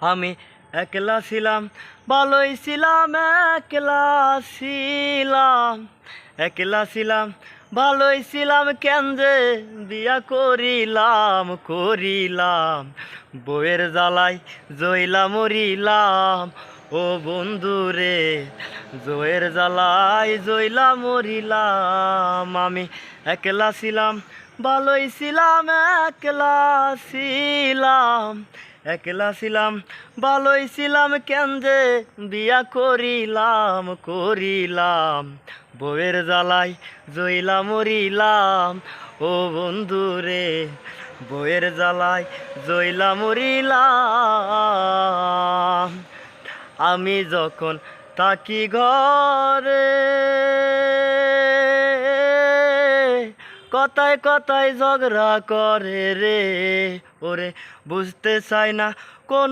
আমি একলা ছিলাম, ভালোই ছিলাম, একলা ছিলাম, একলা ছিলাম, ভালোই ছিলাম, কেন যে বিয়া করিলাম, করিলাম, বউয়ের জ্বালাই জইলা মরিলাম। ও বন্ধু রে, জয়ের জ্বালাই জইলা মরিলাম। আমি একলা ছিলাম, ভালোই ছিলাম, একলা ছিলাম, একলা ছিলাম, ভালোই ছিলাম, কেন যে বিয়া করিলাম, করিলাম, বউয়ের জ্বালাই জইলা মরিলাম। ও বন্ধু রে, বউয়ের জ্বালাই জইলা মরিলাম। আমি যখন থাকি ঘরে, কথায় কথায় ঝগড়া করে রে, ওরে বুঝতে চাই না কোন